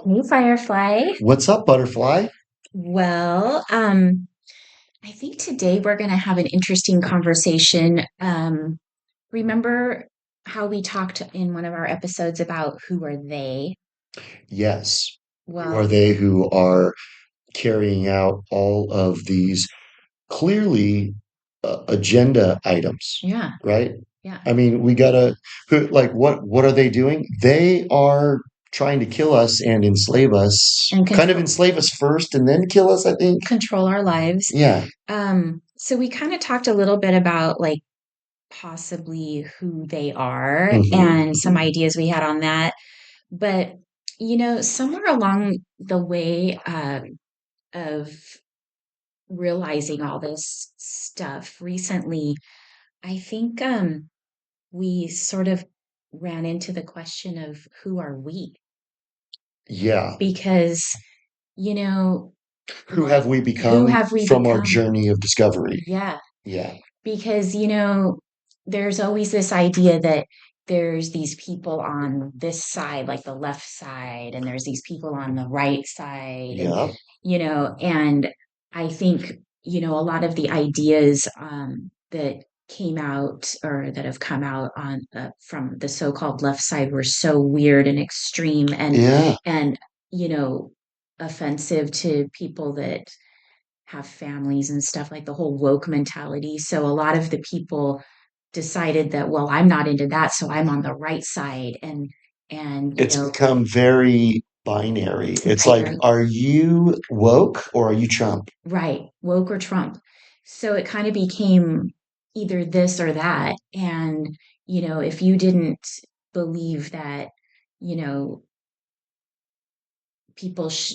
Hey, Firefly. What's up, butterfly? Well, I think today we're going to have an interesting conversation. Remember how we talked in one of our episodes about who are they? Yes. Who are Well, they who are carrying out all of these clearly agenda items, yeah, right? yeah, I mean, we gotta like what are they doing? They are trying to kill us and enslave us, and kind of enslave us first and then kill us, I think. control our lives. Yeah. So we kind of talked a little bit about like possibly who they are and some Hmm. ideas we had on that. But somewhere along the way of realizing all this stuff recently, I think we sort of ran into the question of who are we? Yeah. Because, you know, Who have like we who become have we from our become? journey of discovery? Yeah, Yeah. because, there's always this idea that there's these people on this side, like the left side, and there's these people on the right side, Yeah. and I think, a lot of the ideas that came out or that have come out on from the so-called left side were so weird and extreme Yeah. and you know offensive to people that have families and stuff, like the whole woke mentality. So a lot of the people decided that, well, I'm not into that, so I'm on the right side, and It's become very binary. It's like, binary, are you woke or are you Trump? right, woke or Trump. So it kind of became either this or that. And, if you didn't believe that, you know,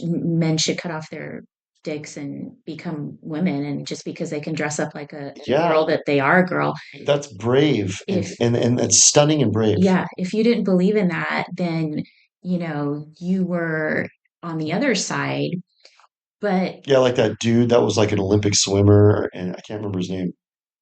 men should cut off their dicks and become women, and just because they can dress up like a Yeah, girl, that they are a girl. that's brave and If, and and that's stunning and brave. yeah, if you didn't believe in that, then, you were on the other side. But, Yeah, like that dude that was like an Olympic swimmer, and I can't remember his name.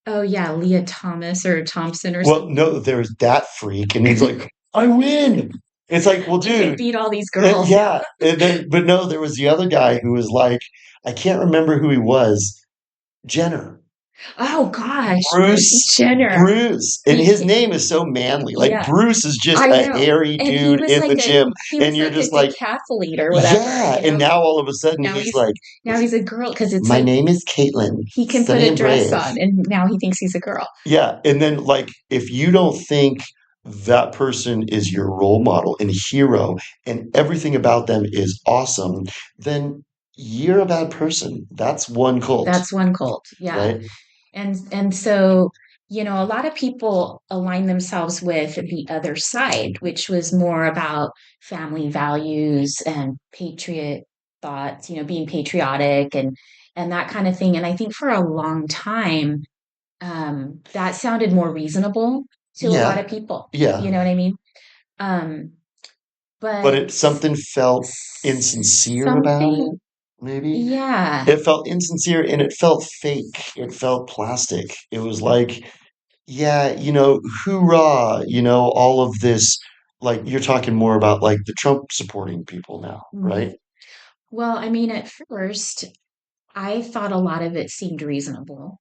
oh, yeah, Leah Thomas or Thompson or Well, something. no, there's that freak, and he's like, I win. It's like, well, I could dude, beat all these girls. yeah. And then, but no, there was the other guy who was like, I can't remember who he was. Jenner. Oh gosh, Bruce Bruce, Jenner. Bruce, and He, his name is so manly. Like yeah, Bruce is just I a know. hairy And he dude was in the like gym, and you're a just like, decathlete or whatever, yeah. And now all of a sudden Now he's like, he's a girl because it's my like name is Caitlin, he can put sunny a and dress brave. on and now he thinks he's a girl. Yeah, and then like if you don't think that person is your role model and hero, and everything about them is awesome, then you're a bad person. That's one cult, That's one cult. Yeah. right? And so, a lot of people align themselves with the other side, which was more about family values and patriot thoughts, being patriotic and that kind of thing. And I think for a long time, that sounded more reasonable to a lot Yeah, of people. You yeah. know what I mean? Um, But but it something felt insincere about it, something, maybe. yeah, It felt insincere and it felt fake. It felt plastic. It was like, yeah, hoorah, all of this. Like you're talking more about like the Trump supporting people now, mhm. right? Well, I mean, at first, I thought a lot of it seemed reasonable.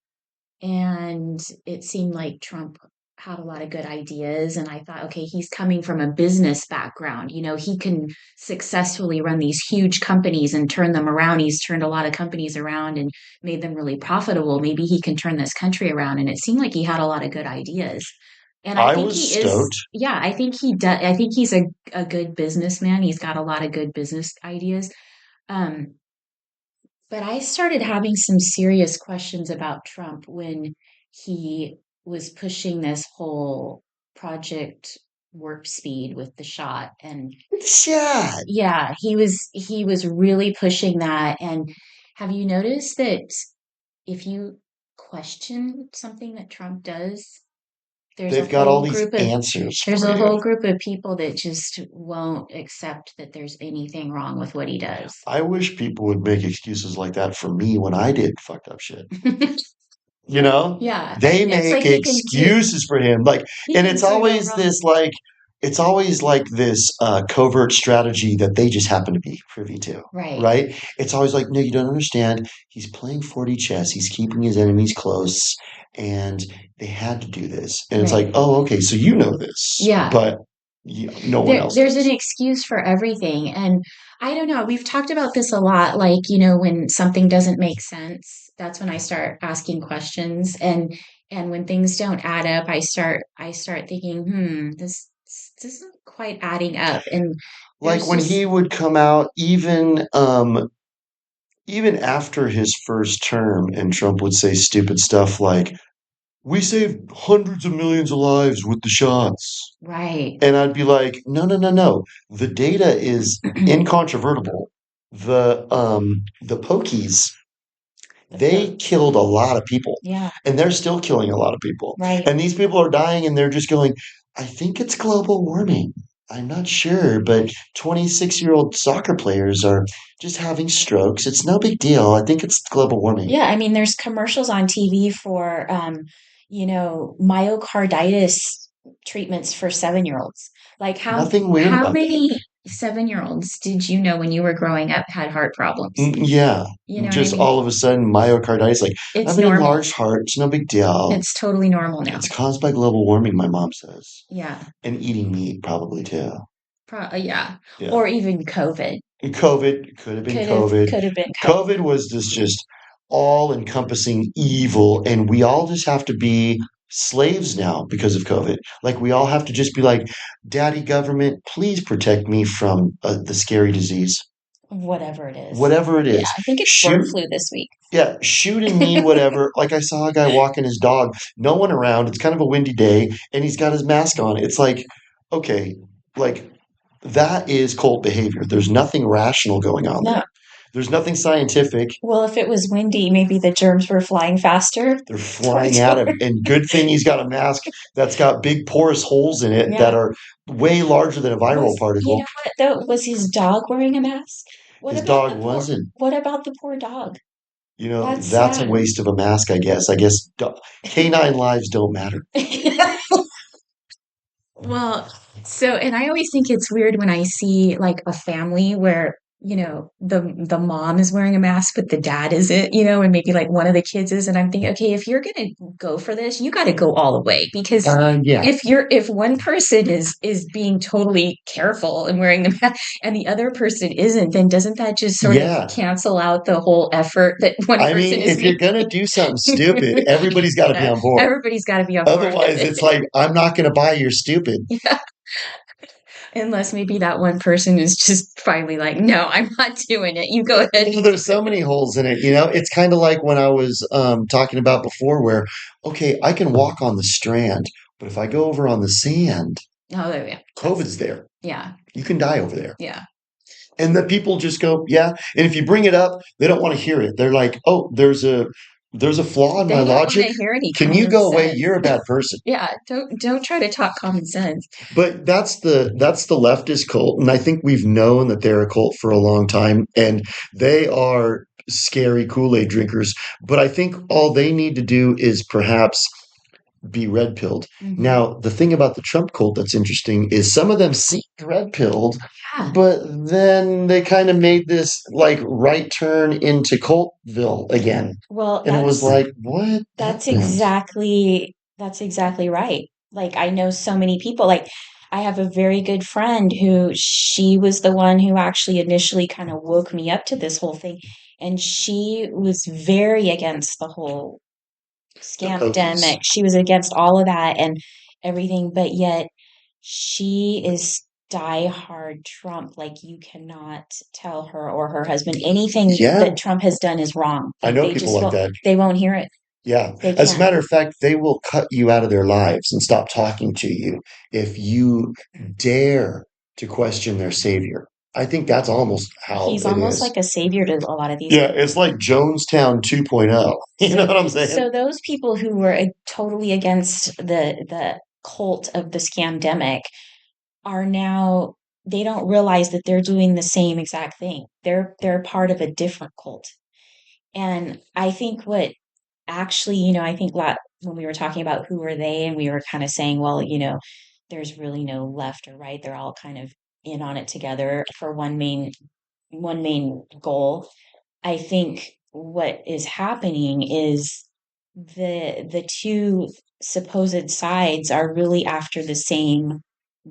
And it seemed like Trump had a lot of good ideas. And I thought, okay, he's coming from a business background. He can successfully run these huge companies and turn them around. He's turned a lot of companies around and made them really profitable. Maybe he can turn this country around. And it seemed like he had a lot of good ideas. And I I think was he is, stoked. yeah, I think he does. I think he's a good businessman. He's got a lot of good business ideas. Um, but I started having some serious questions about Trump when he was pushing this whole Project Warp Speed with the shot. And Yeah. yeah, he was really pushing that. And have you noticed that if you question something that Trump does, there's a They've got all whole these group of answers there's for a you. whole group of people that just won't accept that there's anything wrong with what he does. I wish people would make excuses like that for me when I did fucked up shit. You know, Yeah, they it's make like he can do excuses for him. Like, he and can it's do no always wrong. this like, it's always like this covert strategy that they just happen to be privy to, Right. right? It's always like, no, you don't understand. He's playing 40 chess. He's keeping his enemies close, and they had to do this. And it's like, Right. oh, okay, so you know this, Yeah. but no one else There's an does. excuse for everything. And I don't know, we've talked about this a lot. Like, when something doesn't make sense, that's when I start asking questions. And when things don't add up, I start thinking, this isn't quite adding up. And Like there's when just he would come out, even after his first term, and Trump would say stupid stuff like, "We saved hundreds of millions of lives with the shots." right. And I'd be like, no, no, no, no. The data is incontrovertible. The Pokies, The they po killed a lot of people, yeah, and they're still killing a lot of people. right. And these people are dying, and they're just going, I think it's global warming. I'm not sure, but 26-year-old soccer players are just having strokes. It's no big deal. I think it's global warming. Yeah, I mean, there's commercials on TV for, myocarditis treatments for 7-year-olds. Like Nothing weird how about that. many 7-year-olds did you know when you were growing up had heart problems? Yeah, You know what I just mean? all of a sudden myocarditis, like, I It's have an normal. enlarged heart. It's no big deal. It's totally normal It's now. caused by global warming, my mom says. Yeah. And eating meat, probably too. Yeah. Yeah. Or even COVID. And COVID could have been Could have COVID. could have been COVID. COVID was this just all encompassing evil, and we all just have to be slaves now because of COVID. Like, we all have to just be like, Daddy government, please protect me from the scary disease. Whatever it is. Whatever it Yeah, is, I think it's bird shoot. flu this week. Yeah, shooting me, whatever. Like I saw a guy walking his dog, no one around. It's kind of a windy day, and he's got his mask on. It's like, okay, like that is cult behavior. There's nothing rational going on No. there. There's nothing scientific. Well, if it was windy, maybe the germs were flying faster They're flying towards at him. where. And good thing he's got a mask that's got big porous holes in it that Yeah. are way larger than a viral You particle. know what though? Was his dog wearing a mask? What His about dog the poor wasn't. what about the poor dog? That's That's a sad. waste of a mask, I guess. I guess canine lives don't matter. Well, and I always think it's weird when I see like a family where, the mom is wearing a mask, but the dad isn't, and maybe like one of the kids is, and I'm thinking, okay, if you're gonna go for this, you got to go all the way because Yeah. if one person is being totally careful and wearing the mask and the other person isn't, then doesn't that just sort of Yeah. cancel out the whole effort that one I person mean, is if you're making? gonna do something stupid, everybody's got to be Yeah, on board. everybody's got to be on board with Otherwise, it's like, I'm not going to buy your stupid. it. Unless maybe that one person is just finally like, no, I'm not doing it. You go ahead and do There's so many holes in it. It's kind of like when I was talking about before, where, okay, I can walk on the strand, but if I go over on the sand, it. Oh, yeah. COVID's there. Yeah. You can die over there. Yeah. And the people just go, yeah. And if you bring it up, they don't want to hear it. They're like, oh, there's a flaw in my They don't want to logic. hear any Can you common go away? sense. You're a bad person. Yeah. Don't try to talk common sense. But that's the leftist cult, and I think we've known that they're a cult for a long time, and they are scary Kool-Aid drinkers. But I think all they need to do is perhaps be red pilled. Hmm. Now, the thing about the Trump cult that's interesting is some of them seemed red pilled, Yeah. but then they kind of made this like right turn into Cultville again. Well, And it was like, what that's happened? exactly right. Like I know so many people. Like I have a very good friend who she was the one who actually initially kind of woke me up to this whole thing. And she was very against the whole The Pokies. scamdemic. She was against all of that and everything, but yet she is diehard Trump. Like you cannot tell her or her husband anything Yeah, that Trump has done is wrong. I Like know they people just like won't, that. they won't hear it. Yeah. They As a can't. matter of fact, they will cut you out of their lives and stop talking to you if you dare to question their savior. I think that's almost how He's it almost is. like a savior to a lot of these Yeah, people. it's like Jonestown 2.0. You know So, what I'm saying? so those people who were totally against the cult of the scamdemic are now they don't realize that they're doing the same exact thing. They're part of a different cult. And I think what actually, I think when we were talking about who are they and we were kind of saying, well, there's really no left or right. They're all kind of in on it together for one main goal. I think what is happening is the two supposed sides are really after the same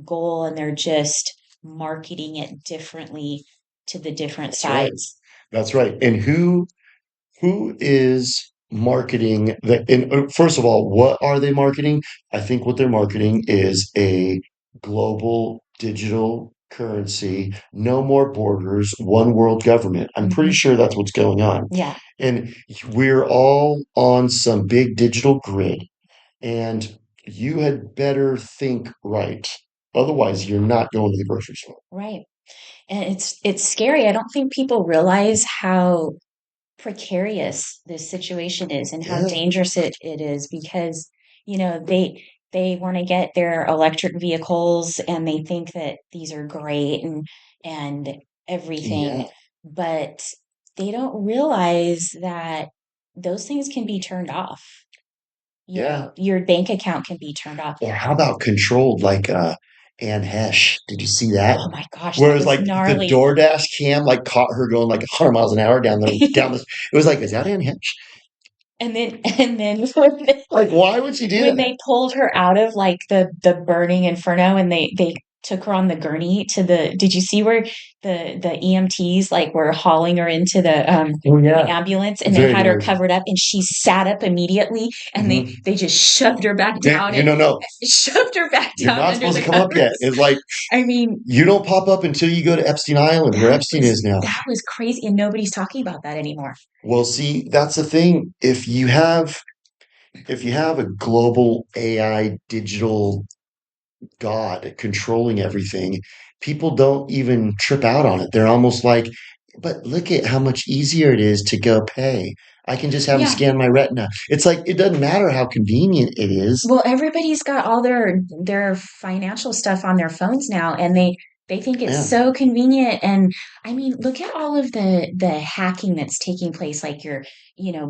goal, and they're just marketing it differently to the different That's right. sides. That's right. And who is marketing that? And first of all, what are they marketing? I think what they're marketing is a global digital currency, no more borders, one world government. I'm pretty Hmm. sure that's what's going on. Yeah, And we're all on some big digital grid, and you had better think right. Otherwise, you're not going to the grocery store. right. And it's scary. I don't think people realize how precarious this situation is and how Yeah, dangerous it is because they want to get their electric vehicles and they think that these are great and everything, yeah, but they don't realize that those things can be turned off. yeah. Your bank account can be turned off. Or how about controlled like Anne Hesh? Did you see that? Oh my gosh, that Whereas was like the gnarly. DoorDash cam like caught her going like 100 miles an hour down this. It was like, is that Anne Hesh? And then Like, why would she do when that? they pulled her out of like the burning inferno and they took her on the gurney to the did you see where the EMTs like were hauling her into Oh the yeah, ambulance and they very had her gnarly. covered up and she sat up immediately and they Hmm. they just shoved her back down and No, shoved her back you're down not under supposed the to come up yet. covers. It's like I mean, you don't pop up until you go to Epstein Island, where that Epstein was is now. that was crazy and nobody's talking about that anymore. Well, see, that's the thing. If you have a global AI digital God controlling everything, people don't even trip out on it. They're almost like, but look at how much easier it is to go pay. I can just have them Yeah. scan my retina. It's like it doesn't matter how convenient it is. Well, everybody's got all their financial stuff on their phones now, and they think it's Yeah. so convenient. And I mean, look at all of the hacking that's taking place. Like your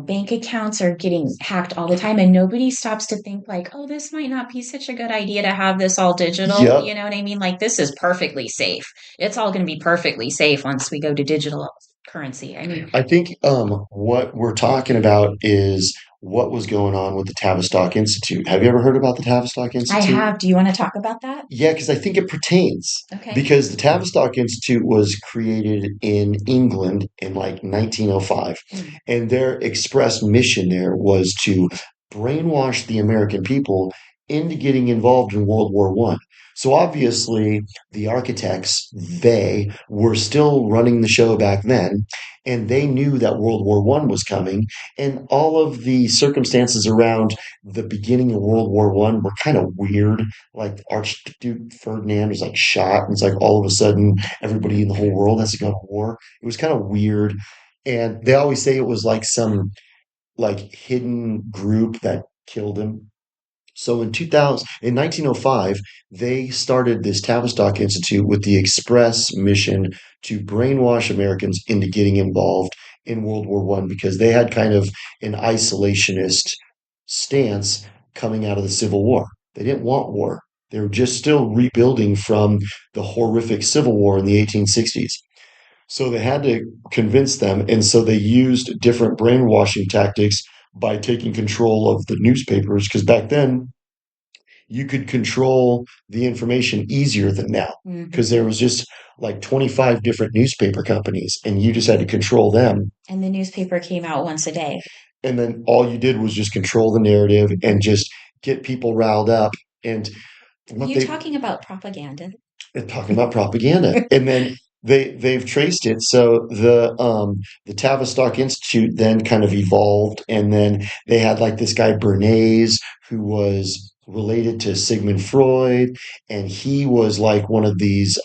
bank accounts are getting hacked all the time, and nobody stops to think like, oh, this might not be such a good idea to have this all digital. Yep. You know what I mean? Like this is perfectly safe. It's all going to be perfectly safe once we go to digital currency. I mean, I think what we're talking about is what was going on with the Tavistock Institute. Have you ever heard about the Tavistock I Institute? have. Do you want to talk about that? Yeah, because I think it pertains Okay. because the Tavistock Institute was created in England in like 1905, Mm. and their express mission there was to brainwash the American people into getting involved in World War One. So obviously, the architects, they were still running the show back then, and they knew that World War One was coming, and all of the circumstances around the beginning of World War One were kind of weird, like Archduke Ferdinand was like shot, and it's like all of a sudden everybody in the whole world has to go to war. It was kind of weird, and they always say it was like some like hidden group that killed him. So in 1905, they started this Tavistock Institute with the express mission to brainwash Americans into getting involved in World War One because they had kind of an isolationist stance coming out of the Civil War. They didn't want war. They were just still rebuilding from the horrific Civil War in the 1860s. So they had to convince them, and so they used different brainwashing tactics by taking control of the newspapers because back then you could control the information easier than now Mhm. because there was just like 25 different newspaper companies and you just had to control them. And the newspaper came out once a day. And then all you did was just control the narrative and just get people riled up. And what You they talking about propaganda? talking about propaganda. And then they've traced it. So the Tavistock Institute then kind of evolved, and then they had like this guy Bernays who was related to Sigmund Freud, and he was like one of these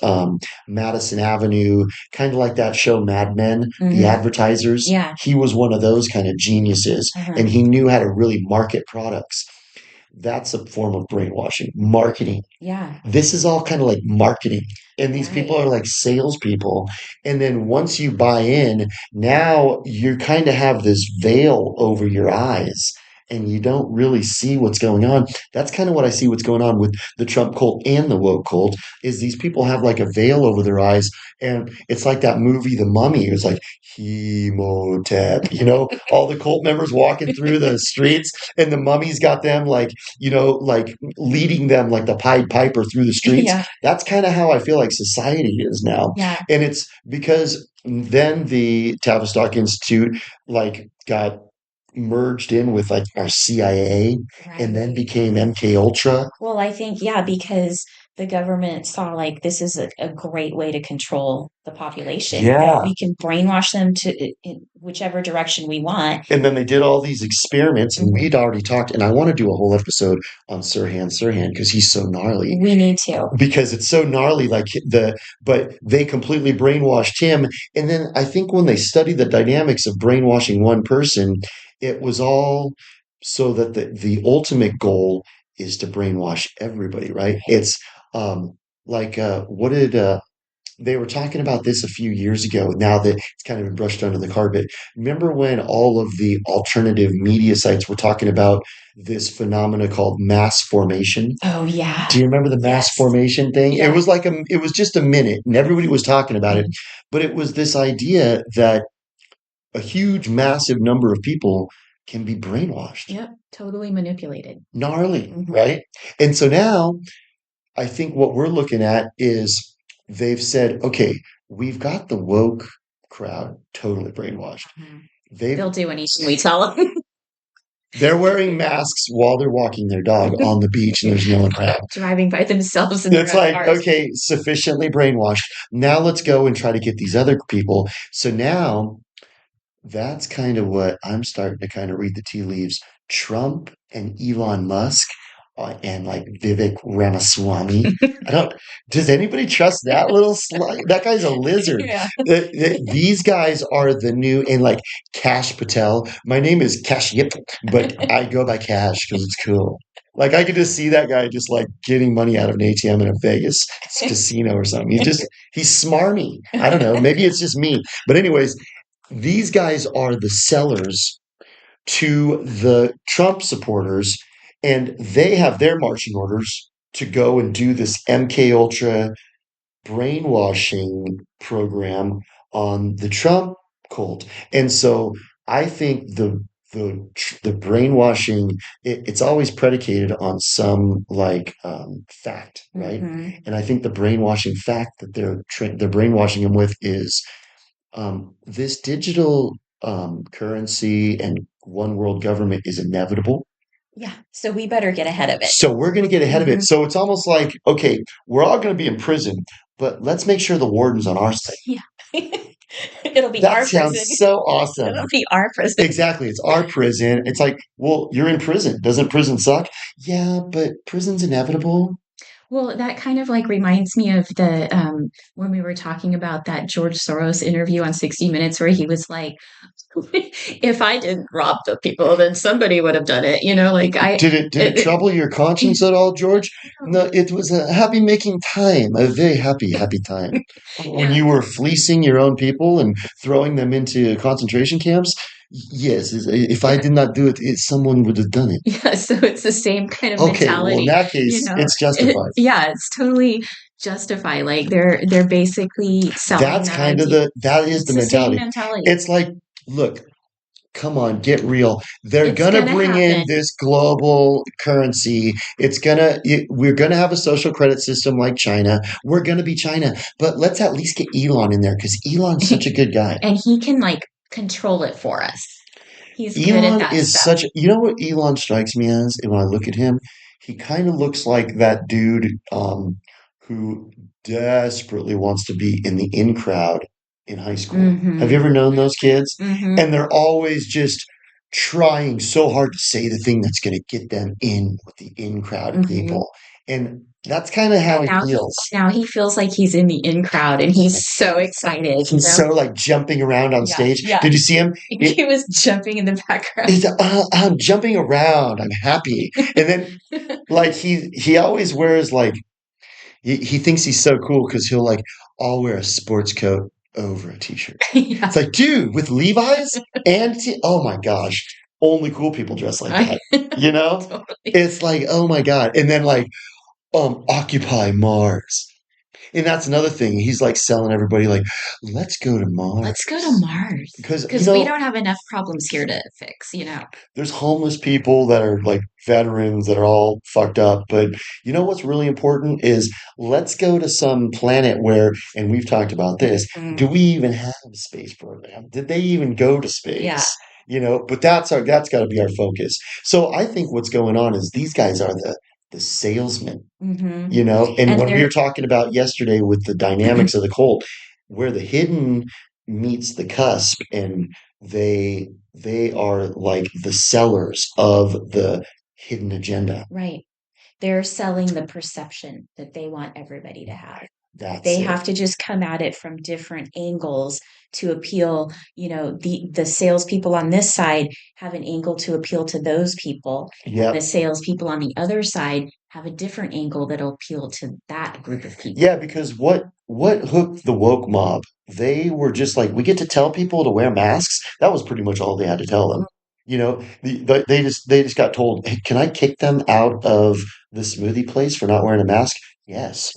Madison Avenue, kind of like that show Mad Men, the Hmm. advertisers. Yeah. He was one of those kind of geniuses, Uh-huh. and he knew how to really market products. That's a form of brainwashing, marketing. Yeah. This is all kind of like marketing. And these people Right. are like salespeople. And then once you buy in, now you kind of have this veil over your eyes. and you don't really see what's going on. That's kind of what I see what's going on with the Trump cult and the woke cult is these people have like a veil over their eyes, and it's like that movie The Mummy. It's like Hemotep, all the cult members walking through the streets, and the mummy's got them like, like leading them like the Pied Piper through the streets. Yeah. That's kind of how I feel like society is now. Yeah. And it's because then the Tavistock Institute like got merged in with like our CIA and then Right. became MK Ultra. Well, I think, yeah, because the government saw like this is a great way to control the population, that Yeah. we can brainwash them to in whichever direction we want. And then they did all these experiments, and Mhm. we'd already talked. And I want to do a whole episode on Sirhan because he's so gnarly. We need to. Because it's so gnarly, but they completely brainwashed him. And then I think when they studied the dynamics of brainwashing one person, it was all so that the ultimate goal is to brainwash everybody, right? It's like what did they were talking about this a few years ago. Now that it's kind of been brushed under the carpet. Remember when all of the alternative media sites were talking about this phenomena called mass formation? Oh, yeah. Do you remember the mass Yes. formation thing? It Yeah. was like it was just a minute and everybody was talking about it, Mhm. but it was this idea that a huge, massive number of people can be brainwashed. Yep. Totally manipulated. Gnarly, Mhm. right? And so now I think what we're looking at is they've said, okay, we've got the woke crowd totally brainwashed. Mhm. They've They'll do anything we tell them. they're wearing masks while they're walking their dog on the beach and there's no one around. Driving by themselves in their It's own like, cars. okay, sufficiently brainwashed. Now let's go and try to get these other people. So now that's kind of what I'm starting to kind of read the tea leaves. Trump and Elon Musk and like Vivek Ramaswamy. I don't, does anybody trust that little slug? That guy's a lizard. Yeah. These guys are the new, and like Cash Patel. My name is Cash Yip, but I go by Cash because it's cool. Like I could just see that guy just like getting money out of an ATM in a Vegas casino or something. He's smarmy. I don't know. Maybe it's just me. But anyways, these guys are the sellers to the Trump supporters, and they have their marching orders to go and do this MK Ultra brainwashing program on the Trump cult. And so I think the brainwashing it's always predicated on some like fact, right? Mhm. And I think the brainwashing fact that they're brainwashing them with is this digital currency and one world government is inevitable. Yeah. So we better get ahead of it. So we're going to get ahead of it. Mhm. So it's almost like, okay, we're all going to be in prison, but let's make sure the warden's on our side. Yeah. It'll be That our sounds prison. so awesome. It'll be our prison. Exactly. It's our prison. It's like, well, you're in prison. Doesn't prison suck? Yeah, but prison's inevitable. Well, that kind of like reminds me of the when we were talking about that George Soros interview on 60 Minutes where he was like, if I didn't rob the people, then somebody would have done it. Like Did it trouble your conscience at all, George? No, it was a happy making time, a very happy, happy time. When yeah. you were fleecing your own people and throwing them into concentration camps, yes, if I Yeah. did not do it, someone would have done it. Yeah. So it's the same kind of Okay, well, in mentality, that case, it's justified. yeah, it's totally justified. Like they're basically selling That's that kind of idea. that is It's the the same mentality. mentality. It's like, look, come on, get real. They're It's gonna gonna bring happen. in this global currency. We're gonna have a social credit system like China. We're gonna be China, but let's at least get Elon in there because Elon's such a good guy. And he can like control it for us. He's good at Elon that is stuff. you know what Elon strikes me as? And when I look at him, he kind of looks like that dude who desperately wants to be in the in crowd in high school. Have you Hmm. ever known those kids? Hmm. And they're always just trying so hard to say the thing that's going to get them in with the in crowd Hmm. people. And that's kind of how he Now, feels. now he feels like he's in the in crowd and he's so excited. He's so like jumping around on Yeah, stage. yeah. Did you see him? He was jumping in the background. I'm jumping around. I'm happy. And then like he always wears like he thinks he's so cool because he'll like I'll wear a sports coat over a t-shirt. Yeah. It's like, dude, with Levi's and oh my gosh. only cool people dress like I that. You know? totally. It's like, oh my God. And then like, Occupy Mars. And that's another thing. He's like selling everybody like, let's go to Let's go to Mars. Mars Because, because we don't have enough problems here to fix, you know. there's homeless people that are like veterans that are all fucked up. But you know what's really important is let's go to some planet where, and we've talked about this, do Mm, we even have a space program? Did they even go to yeah. space? But that's got to be our focus. So I think what's going on is these guys are the salesmen, Hmm. and And when we they're were talking about yesterday with the dynamics of the cult, where the hidden meets the cusp, and they are like the sellers of the hidden agenda. right. They're selling the perception that they want everybody to have. That's They it. have to just come at it from different angles to appeal. The salespeople on this side have an angle to appeal to those people, and the Yep. salespeople on the other side have a different angle that'll appeal to that group of people. Yeah, because what hooked the woke mob? They were just like, we get to tell people to wear masks. That was pretty much all they had to tell them. They just got told, hey, can I kick them out of the smoothie place for not wearing a mask? Yes.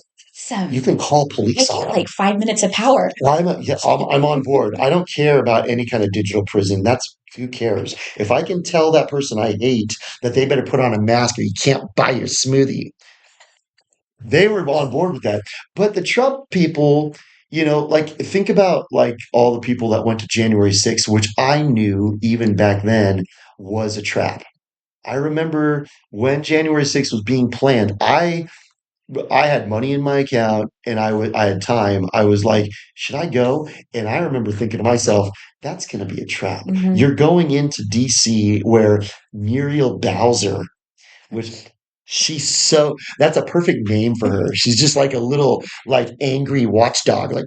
You So can call I police on get them. like 5 minutes of power. Yeah, I'm on board. I don't care about any kind of digital prison. That's who cares. If I can tell that person I hate that they better put on a mask or you can't buy your smoothie, they were on board with that. But the Trump people, like think about like all the people that went to January 6th, which I knew even back then was a trap. I remember when January 6th was being planned, I had money in my account and I had time. I was like, should I go? And I remember thinking to myself, that's going to be a trap. Hmm. You're going into DC where Muriel Bowser, which that's a perfect name for her. She's just like a little like angry watchdog, like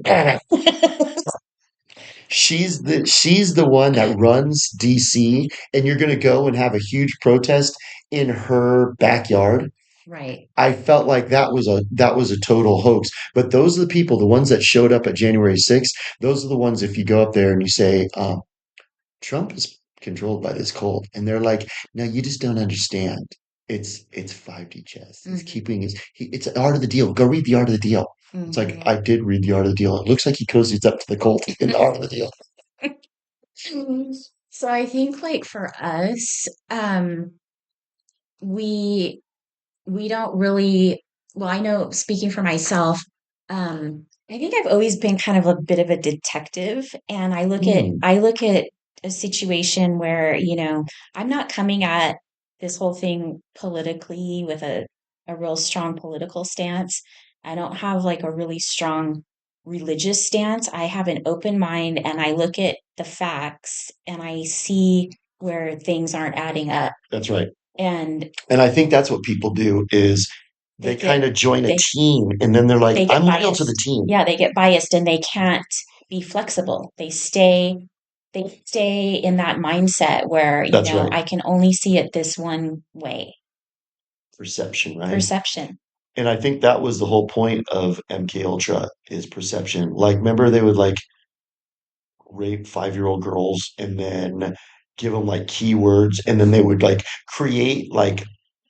she's the one that runs DC, and you're going to go and have a huge protest in her backyard. Right. I felt like that was a total hoax. But those are the people, the ones that showed up at January 6th. Those are the ones. If you go up there and you say, Trump is controlled by this cult, and they're like, no, you just don't understand. It's 5D chess. He's Hmm. keeping it's an art of the deal. Go read the art of the deal. It's like Hmm. I did read the art of the deal. It looks like he cozies up to the cult in the art of the deal. So I think like for us, we we don't really, well, I know speaking for myself, I think I've always been kind of a bit of a detective, and Hmm, I look at a situation where, I'm not coming at this whole thing politically with a real strong political stance. I don't have like a really strong religious stance. I have an open mind and I look at the facts and I see where things aren't adding up. that's right. And And I think that's what people do is they they kind get of join a they team and then they're like, they get I'm loyal to the biased. team. Yeah, they get biased and they can't be flexible. They stay in that mindset where, That's right. I can only see it this one way. Perception, right? Perception. And I think that was the whole point of MK Ultra is perception. Like, remember they would like rape 5-year-old girls and then give them like keywords, and then they would like create like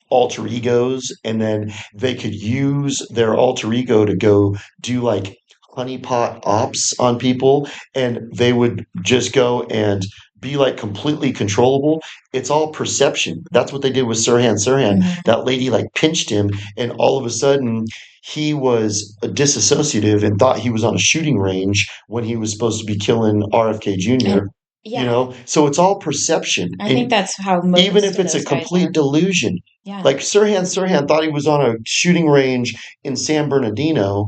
alter egos, and then they could use their alter ego to go do like honeypot ops on people, and they would just go and be like completely controllable. It's all perception. That's what they did with Sirhan. Hmm. That lady like pinched him, and all of a sudden he was a disassociative and thought he was on a shooting range when he was supposed to be killing RFK And Jr. yeah, So it's all perception. I think And that's how even most if of it's a those guys complete are. delusion. Yeah. Like Sirhan thought he was on a shooting range in San Bernardino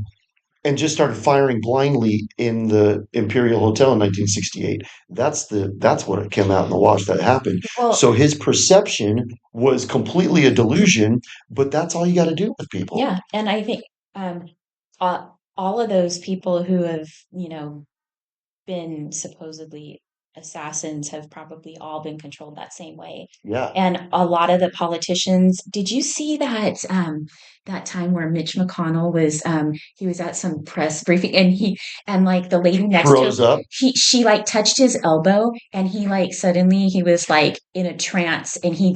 and just started firing blindly in the Imperial Hotel in 1968. That's what it came out in the wash that happened. Well, So his perception was completely a delusion, but that's all you got to do with people. yeah, and I think um all of those people who have, been supposedly assassins have probably all been controlled that same way. Yeah. And a lot of the politicians, did you see that time where Mitch McConnell was he was at some press briefing and like the lady next to him, Froze up. she like touched his elbow and he like suddenly he was like in a trance, and he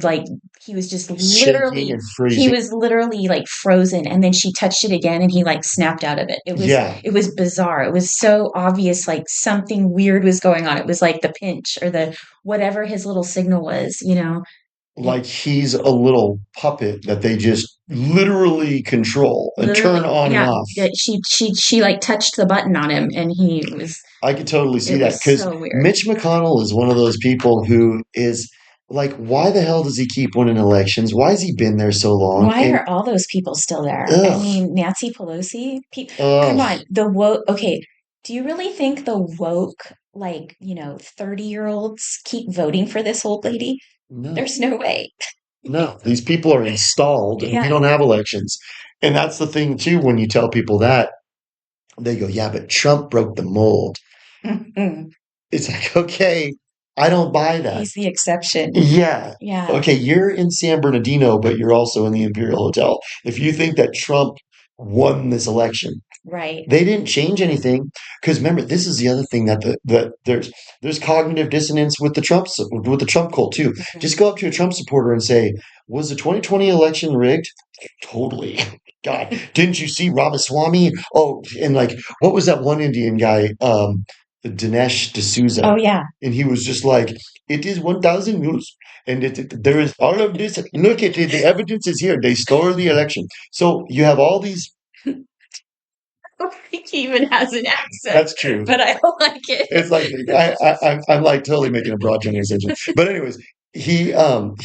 was just Shaking literally and he freezing. was literally like frozen, and then she touched it again and he like snapped out of it. Yeah, It was bizarre. It was so obvious like something weird was going on. It was like the pinch or the whatever his little signal was, you know. It like he's a little puppet that they just literally control and turn literally, on and yeah, off. that she like touched the button on him and I could totally see it that was because so weird. Mitch McConnell is one of those people who is like, why the hell does he keep winning elections? Why has he been there so long? Why And are all those people still there? I ugh, mean, Nancy Pelosi, come ugh, on, the woke. Okay, do you really think the woke, like, 30-year-olds keep voting for this old lady? no, There's no way. no. These people are installed and we Yeah. don't have elections. And that's the thing too, when you tell people that, they go, yeah, but Trump broke the mold. Mm-mm. It's like, okay, I don't buy that. He's the exception. Yeah. Yeah, Okay, you're in San Bernardino, but you're also in the Imperial Hotel. If you think that Trump won this election, right. they didn't change anything. Because remember, this is the other thing that there's cognitive dissonance with the Trump cult too. Mhm. Just go up to a Trump supporter and say, "Was the 2020 election rigged?" Totally. God, didn't you see Ramaswamy? Oh, and like, what was that one Indian guy, Dinesh D'Souza? Oh, yeah. And he was just like, "It is 1,000 news, and there is all of this. Look at it. The evidence is here. They stole the election." So you have all these. I don't think he even has an accent, That's true. but I don't like It's it. like I'm like totally making a broad generalization. But anyways, he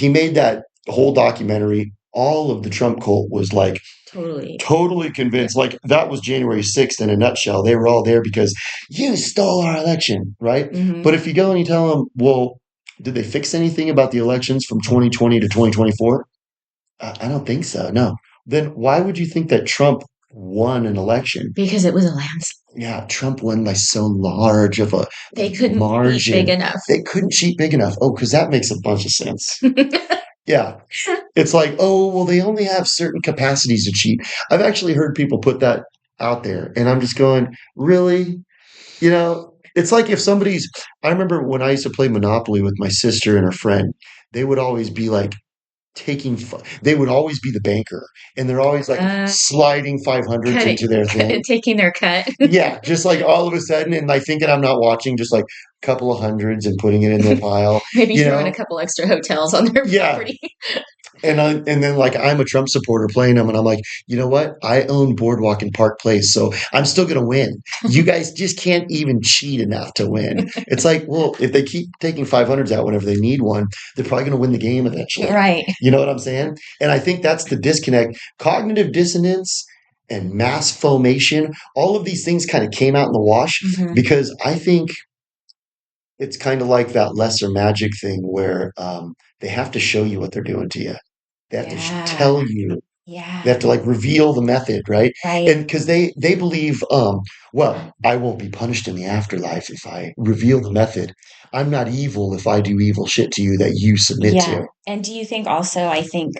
made that whole documentary. All of the Trump cult was like Totally. totally Yeah. convinced. Like that was January 6th in a nutshell. They were all there because you stole our election, right? But Hmm. if you go and you tell them, well, did they fix anything about the elections from 2020 to 2024? I don't think so. No. Then why would you think that Trump won an election? Because it was a landslide. Yeah, Trump won by so large of a They couldn't cheat big margin. enough. They couldn't cheat big enough. Oh, because that makes a bunch of sense. Yeah. It's like, oh, well, they only have certain capacities to cheat. I've actually heard people put that out there, and I'm just going, really? It's like if I remember when I used to play Monopoly with my sister and her friend, they would always be like, they would always be the banker and they're always like Uh, sliding 500s into their thing. taking their cut. Yeah, just like all of a sudden, and like thinking I'm not watching, just like a couple of hundreds and putting it in their pile, Maybe you throw in a know? couple extra hotels on their Yeah. property. And then like I'm a Trump supporter playing them, and I'm like, you know what? I own Boardwalk and Park Place, so I'm still gonna win. You guys just can't even cheat enough to win. It's like, well, if they keep taking 500s out whenever they need one, they're probably gonna win the game eventually. Right. You know what I'm saying? And I think that's the disconnect. Cognitive dissonance and mass formation, all of these things kind of came out in the wash Hmm. because I think it's kind of like that lesser magic thing where they have to show you what they're doing to you. They have to Yeah. tell you. They have Yeah. to like reveal the method, right? Right. And because they believe, well, I won't be punished in the afterlife if I reveal the method. I'm not evil if I do evil shit to you that you submit Yeah. to. And do you think also, I think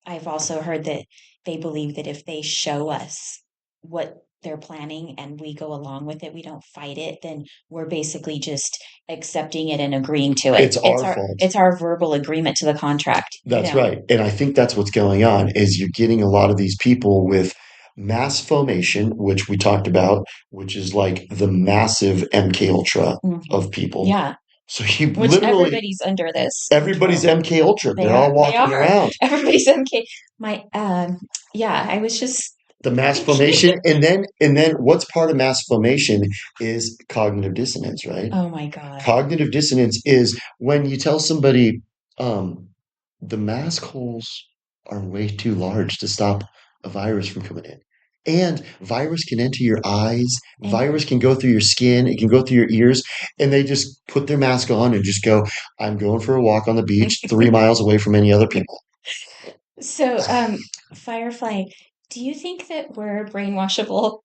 I've also heard that they believe that if they show us what they're planning and we go along with it, we don't fight it, then we're basically just accepting it and agreeing to it. It's our fault. It's our verbal agreement to the contract, you That's know. right. And I think that's what's going on is you're getting a lot of these people with mass formation, which we talked about, which is like the massive MK Ultra Mhm. of people. Yeah. So you Which literally everybody's under this everybody's control. MK Ultra. They They're are. all They walking are. around. Everybody's MK. Yeah, I was just The mass thinking. formation, and then what's part of mass formation is cognitive dissonance, right? Oh my God. Cognitive dissonance is when you tell somebody um, the mask holes are way too large to stop a virus from coming in. And virus can enter your eyes, And virus can go through your skin, it can go through your ears, and they just put their mask on and just go, I'm going for a walk on the beach 3 miles away from any other people. so, Firefly, do you think that we're brainwashable?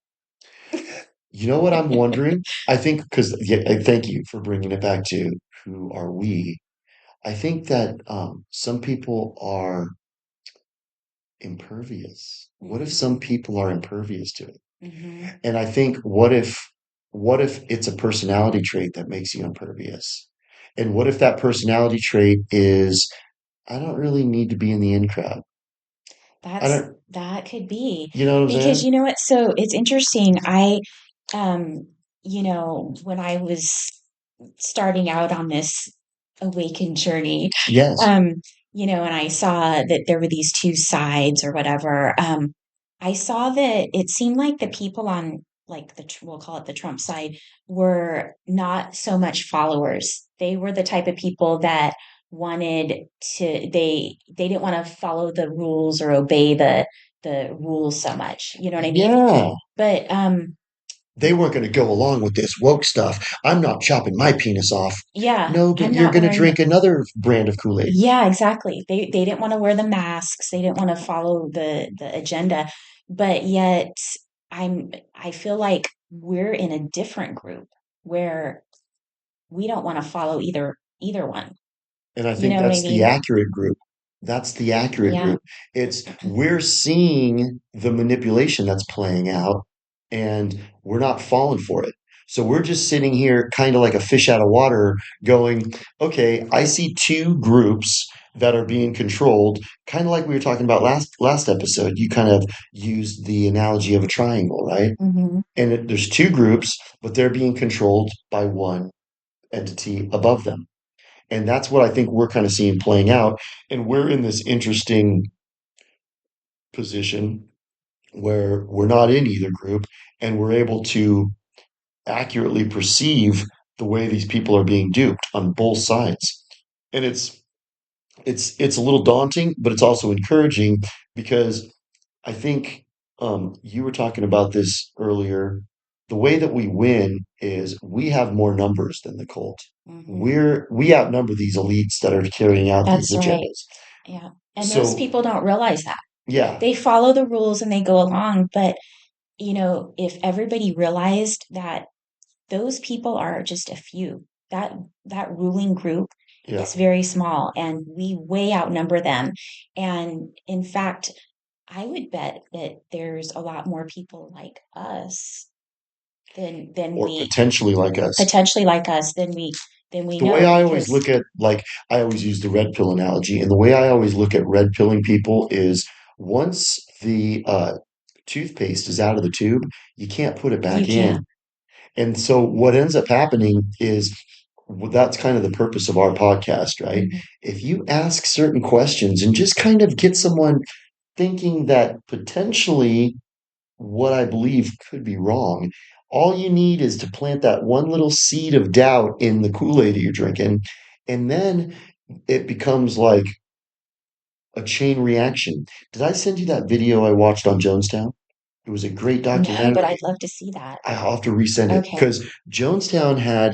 You know what I'm wondering? I think because yeah, thank you for bringing it back to who are we. I think that some people are impervious. What if some people are impervious to it? Mm-hmm. And I think what if it's a personality trait that makes you impervious? And what if that personality trait is, I don't really need to be in the in crowd. I don't, That could be you know what I'm because saying? you know what? So it's interesting. Um, when I was starting out on this awakened journey, Yes. um, and I saw that there were these two sides or whatever. I saw that it seemed like the people on like we'll call it the Trump side were not so much followers. They were the type of people that wanted they didn't want to follow the rules or obey the rules so much. You know what I mean? Yeah. But They weren't going to go along with this woke stuff. I'm not chopping my penis off. yeah, No, but I'm you're not going to wearing drink another brand of Kool-Aid. yeah, exactly. They didn't want to wear the masks. They didn't want to follow the agenda. But yet I feel like we're in a different group where we don't want to follow either one. And I You think know what I that's the mean? accurate group. That's the accurate Yeah. group. It's we're seeing the manipulation that's playing out and we're not falling for it. So we're just sitting here kind of like a fish out of water going, okay, I see two groups that are being controlled, kind of like we were talking about last episode. You kind of used the analogy of a triangle, right? Hmm. And there's two groups, but they're being controlled by one entity above them. And that's what I think we're kind of seeing playing out. And we're in this interesting position where we're not in either group and we're able to accurately perceive the way these people are being duped on both sides. And it's a little daunting, but it's also encouraging because I think you were talking about this earlier. The way that we win is we have more numbers than the cult. Hmm. We outnumber these elites that are carrying out these That's right. agendas. Yeah. And most So people don't realize that. yeah, They follow the rules and they go along, but if everybody realized that those people are just a few. That that ruling group yeah. is very small and we way outnumber them. And in fact, I would bet that there's a lot more people like us than Or we potentially like us. potentially like us than we The way know I always because look at, like, I always use the red pill analogy, and the way I always look at red pilling people is once the toothpaste is out of the tube, you can't put it you back can't. in. And so what ends up happening is that's kind of the purpose of our podcast, right? Mhm. If you ask certain questions and just kind of get someone thinking that potentially what I believe could be wrong. All you need is to plant that one little seed of doubt in the Kool-Aid that you're drinking, and then it becomes like a chain reaction. Did I send you that video I watched on Jonestown? It was a great No, but documentary. I'd love to see that. I'll have to resend it Okay. because Jonestown had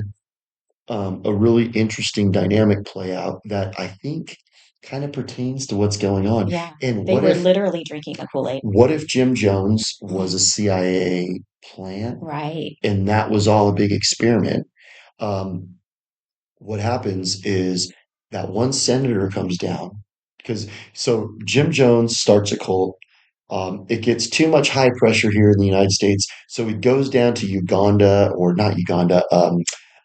a really interesting dynamic play out that I think kind of pertains to what's going on. Yeah. And They were literally drinking a Kool-Aid. what if Jim Jones was Mhm. a CIA plant Right. and that was all a big experiment? Um, what happens is that one senator comes down because so Jim Jones starts a cult. It gets too much high pressure here in the United States, so he goes down to Uganda or not Uganda,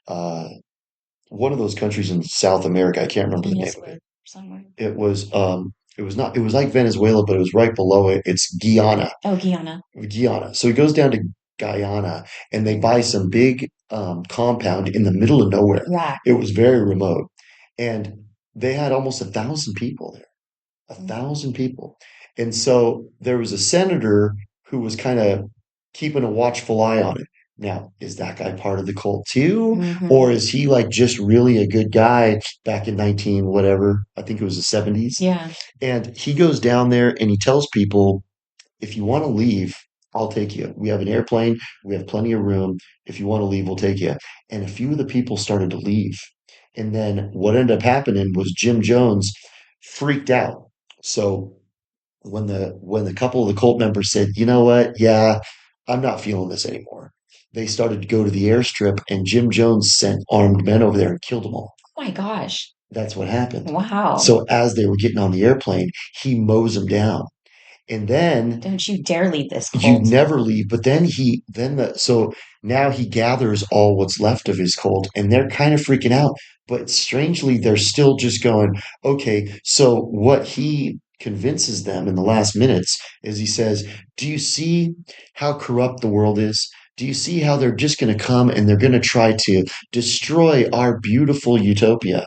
uh, one of those countries in South America. I can't remember the name of Venezuela it. somewhere. It was not. It was like Venezuela, but it was right below it. It's Guyana. Oh, Guyana. Guyana. So he goes down to Guyana and they buy some big compound in the middle of nowhere. Yeah. It was very remote. And they had almost 1,000 people there, a Mhm. thousand people. And so there was a senator who was kind of keeping a watchful eye on it. Now, is that guy part of the cult too? Or Mhm. is he like just really a good guy back in 19, whatever? I think it was the 70s. Yeah. And he goes down there and he tells people, if you want to leave, I'll take you. We have an airplane. We have plenty of room. If you want to leave, we'll take you. And a few of the people started to leave. And then what ended up happening was Jim Jones freaked out. So when the couple of the cult members said, you know what? Yeah, I'm not feeling this anymore. They started to go to the airstrip and Jim Jones sent armed men over there and killed them all. Oh my gosh. That's what happened. Wow. So as they were getting on the airplane, he mows them down. And then Don't you dare leave this you cult. never leave. But then so now he gathers all what's left of his cult, and they're kind of freaking out. but strangely, they're still just going, okay, so what he convinces them in the last minutes is he says, do you see how corrupt the world is? Do you see how they're just going to come and they're going to try to destroy our beautiful utopia?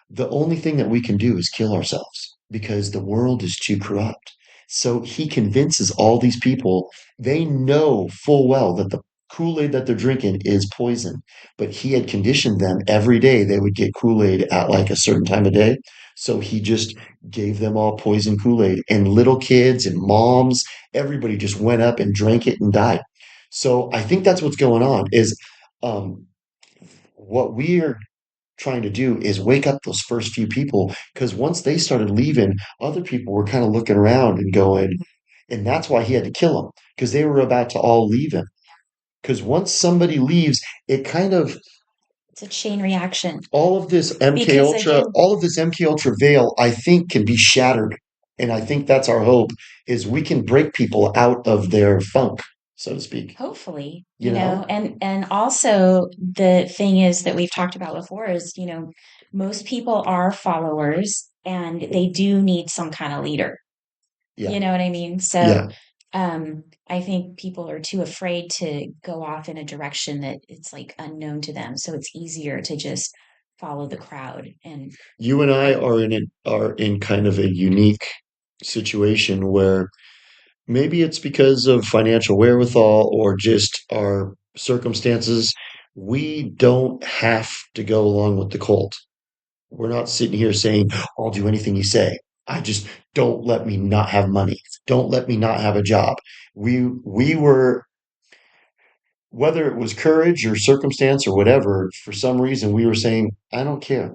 The only thing that we can do is kill ourselves because the world is too corrupt. So he convinces all these people, they know full well that the Kool-Aid that they're drinking is poison, but he had conditioned them every day they would get Kool-Aid at like a certain time of day. So he just gave them all poison Kool-Aid, and little kids and moms, everybody just went up and drank it and died. So I think that's what's going on is um, what we're trying to do is wake up those first few people because once they started leaving, other people were kind of looking around and going, and that's why he had to kill them because they were about to all leave him. Because once somebody leaves, it kind of It's a chain reaction. all of this MK Because Ultra, again, all of this MK Ultra veil, I think can be shattered, and I think that's our hope is we can break people out of their funk, so to speak. hopefully, You know? and also the thing is that we've talked about before is, most people are followers and they do need some kind of leader. Yeah, You know what I mean? So, yeah. I think people are too afraid to go off in a direction that it's like unknown to them. So it's easier to just follow the crowd. And You and I I, are in kind of a unique situation where maybe it's because of financial wherewithal or just our circumstances. We don't have to go along with the cult. We're not sitting here saying, I'll do anything you say. I just don't let me not have money. Don't let me not have a job. We were, whether it was courage or circumstance or whatever, for some reason we were saying, I don't care.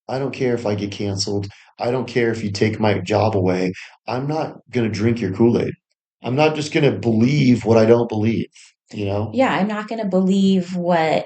I don't care if I get canceled. I don't care if you take my job away. I'm not going to drink your Kool-Aid. I'm not just going to believe what I don't believe, you know? yeah, I'm not going to believe what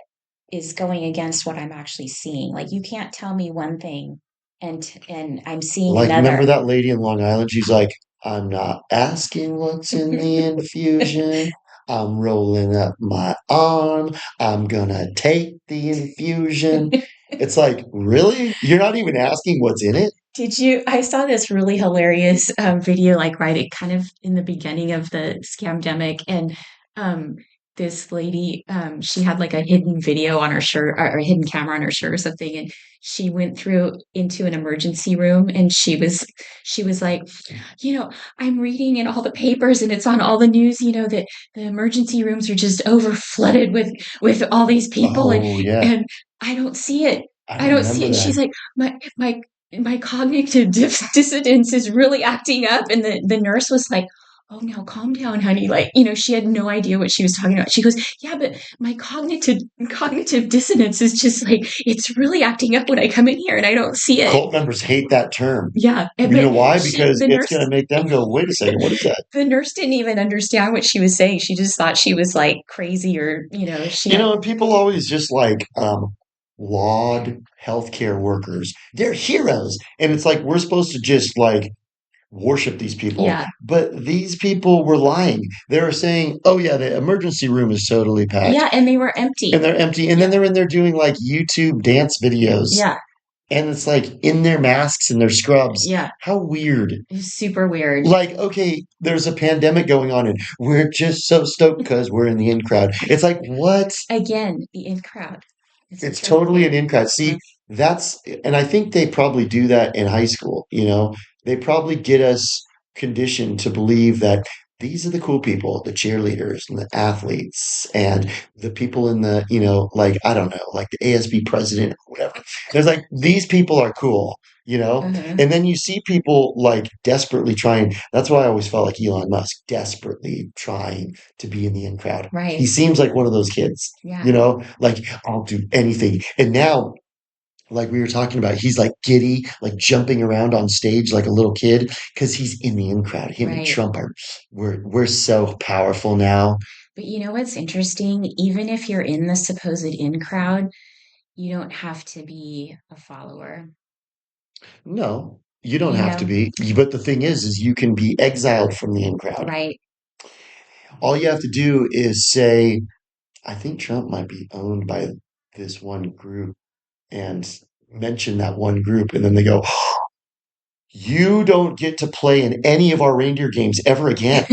is going against what I'm actually seeing. Like you can't tell me one thing and I'm seeing Like, remember another. that lady in Long Island? She's like, I'm not asking what's in the infusion. I'm rolling up my arm. I'm gonna take the infusion. It's like, really? You're not even asking what's in it? Did you? I saw this really hilarious video, like right at kind of in the beginning of the scamdemic, and um, this lady, she had like a hidden video on her shirt or a hidden camera on her shirt or something, and she went through into an emergency room, and she was like, I'm reading in all the papers, and it's on all the news, that the emergency rooms are just over flooded with all these people, and Oh, yeah. and I don't see it. I I don't see remember it. that. She's like, my cognitive dissonance is really acting up. And the nurse was like, oh, now calm down, honey. Like, she had no idea what she was talking about. She goes, yeah, but my cognitive dissonance is just like, it's really acting up when I come in here and I don't see it. Cult members hate that term. Yeah. You know But why? Because the it's nurse, going to make them go, wait a second, what is that? the nurse didn't even understand what she was saying. She just thought she was like crazy or, she had, And people always just like laud healthcare workers. They're heroes. And it's like we're supposed to just like worship these people. yeah. But these people were lying. They were saying, oh yeah, the emergency room is totally packed. Yeah. And they were empty. And they're empty. And then Yeah. they're in there doing like YouTube dance videos. Yeah. And it's like in their masks and their scrubs. Yeah. How weird. It was super weird. Like, okay, there's a pandemic going on and we're just so stoked because we're in the in crowd. It's like, what? Again, the in crowd. It's a It's term. totally an in crowd. Uh, See, and I think they probably do that in high school, They probably get us conditioned to believe that these are the cool people, the cheerleaders and the athletes and the people in the, like, I don't know, like the ASB president or whatever. There's like, these people are cool, you know? uh-huh. And then you see people like desperately trying. That's why I always felt like Elon Musk desperately trying to be in the in crowd. He Right. seems like one of those kids, Yeah. like I'll do anything. And now, like we were talking about, he's like giddy, like jumping around on stage like a little kid because he's in the in crowd. Him and Right. Trump we're so powerful now. But you know what's interesting? Even if you're in the supposed in crowd, you don't have to be a follower. No, you don't You have to know? be. But the thing is you can be exiled from the in crowd. Right. All you have to do is say, I think Trump might be owned by this one group. and mention that one group, and then they go, "You don't get to play in any of our reindeer games ever again."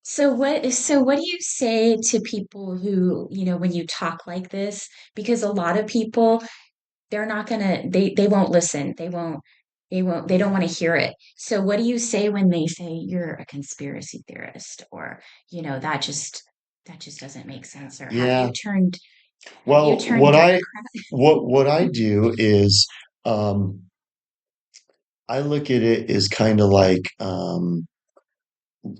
So what do you say to people who, when you talk like this? Because a lot of people, they're not gonna they won't listen. They don't want to hear it. So what do you say when they say you're a conspiracy theorist, or, that just doesn't make sense? Or Yeah. have you Well, turned Democrat? what I do is I look at it as kind of like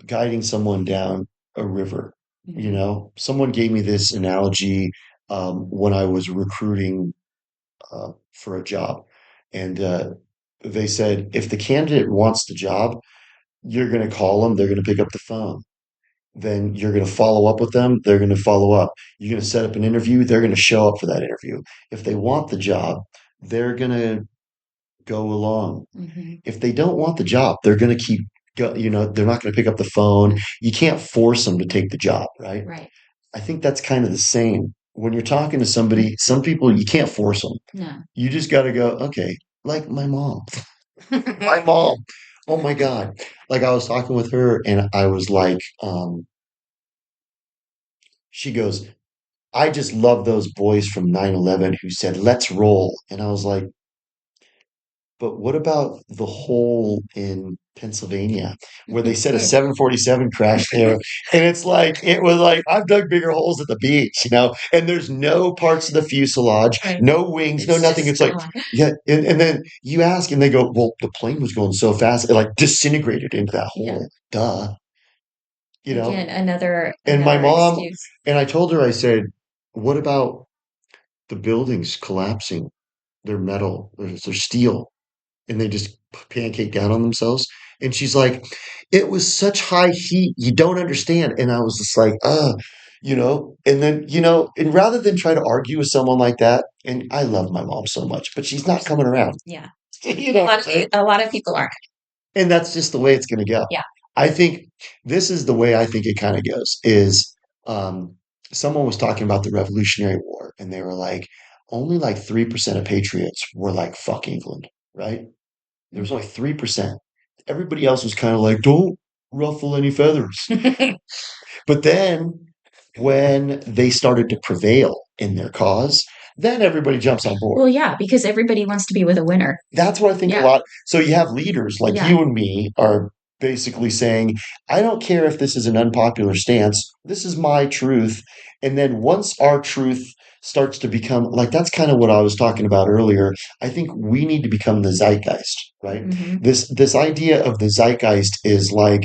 guiding someone down a river. You Mhm. know, someone gave me this analogy when I was recruiting for a job, and they said if the candidate wants the job, you're going to call them, they're going to pick up the phone. Then you're going to follow up with them, they're going to follow up. You're going to set up an interview, they're going to show up for that interview. If they want the job, they're going to go along. Mhm. If they don't want the job, they're going to keep they're not going to pick up the phone. You can't force them to take the job, right? Right. I think that's kind of the same. When you're talking to somebody, some people you can't force them. No. You just got to go, okay, like my mom. My mom. Oh my God. Like I was talking with her and I was like, she goes, I just love those boys from 9/11 who said, let's roll. And I was like, but what about the hole in Pennsylvania where they said a 747 crashed there? And it's like, it was like, I've dug bigger holes at the beach, and there's no parts of the fuselage, Right. no wings, no It's nothing. just It's like, gone. yeah. And then you ask and they go, well, the plane was going so fast, it like disintegrated into that Yeah. hole. Duh. You Again, know, another and my another mom, excuse. and I told her, I said, what about the buildings collapsing? They're metal, they're steel and they just pancake down on themselves. And she's like, it was such high heat, you don't understand. And I was just like, and then, and rather than try to argue with someone like that, and I love my mom so much, but she's Of not course. coming around. Yeah. You know what I'm saying? A lot of people aren't. And that's just the way it's going to go. Yeah. I think this is the way I think it kind of goes is um, someone was talking about the Revolutionary War and they were like, only like 3% of patriots were like, fuck England, right? There was only 3%. Everybody else was kind of like, don't ruffle any feathers. But then when they started to prevail in their cause, then everybody jumps on board. Well, yeah, because everybody wants to be with a winner. That's what I think a Yeah. lot. So you have leaders like Yeah. you and me are basically saying, I don't care if this is an unpopular stance. This is my truth. And then once our truth starts to become like that's kind of what I was talking about earlier. I think we need to become the zeitgeist, right? Hmm. This idea of the zeitgeist is like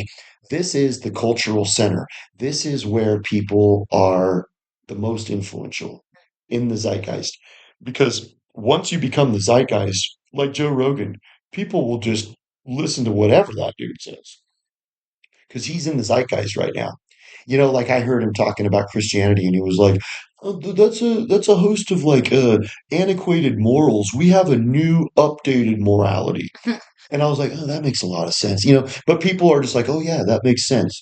this is the cultural center. This is where people are the most influential in the zeitgeist. Because once you become the zeitgeist, like Joe Rogan, people will just listen to whatever that dude says because he's in the zeitgeist right now. Like I heard him talking about Christianity, and he was like, oh, that's a host of like antiquated morals. We have a new, updated morality. And I was like, oh, that makes a lot of sense. But people are just like, oh yeah, that makes sense.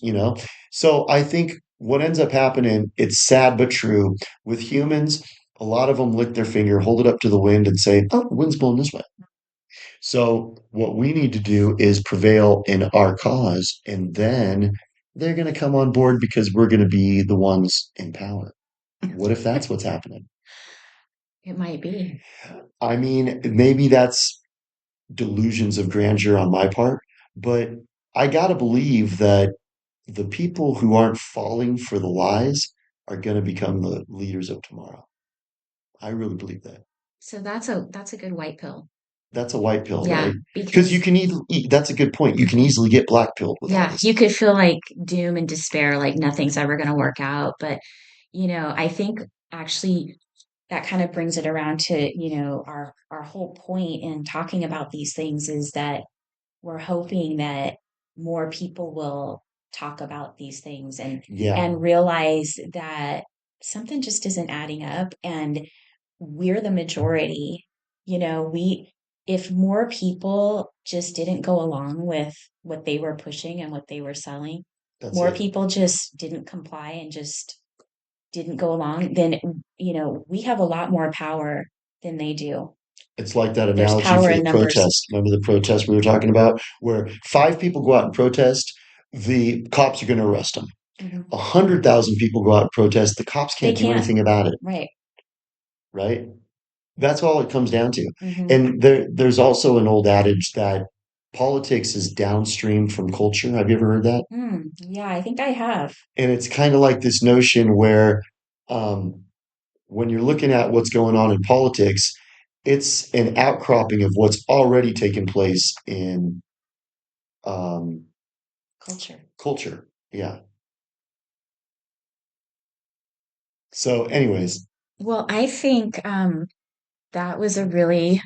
So I think what ends up happening, it's sad but true, with humans, a lot of them lick their finger, hold it up to the wind, and say, oh, the wind's blowing this way. So what we need to do is prevail in our cause, and then they're going to come on board because we're going to be the ones in power. What if that's what's happening? It might be. I mean, maybe that's delusions of grandeur on my part, but I got to believe that the people who aren't falling for the lies are going to become the leaders of tomorrow. I really believe that. So that's a good white pill. That's a white pill, Yeah, right? Because you because can that's a good point. You can easily get black pilled with all yeah, this. you could feel like doom and despair, like nothing's ever going to work out. But, I think actually that kind of brings it around to, our whole point in talking about these things is that we're hoping that more people will talk about these things Yeah, and realize that something just isn't adding up, and we're the majority. We if more people just didn't go along with what they were pushing and what they were selling, that's more it. people just didn't comply and just didn't go along, then, we have a lot more power than they do. It's like that There's analogy power for in the numbers. protest. Remember the protest we were talking about, where five people go out and protest, the cops are going to arrest them. Mhm. 100,000 people go out and protest, the cops They can't do can't. anything about it, Right. right? That's all it comes down to. Hmm. And there's also an old adage that politics is downstream from culture. Have you ever heard that? Yeah, I think I have. And it's kind of like this notion where um, when you're looking at what's going on in politics, it's an outcropping of what's already taken place in um, Culture. culture. Yeah. So, anyways, Well, I think that was a really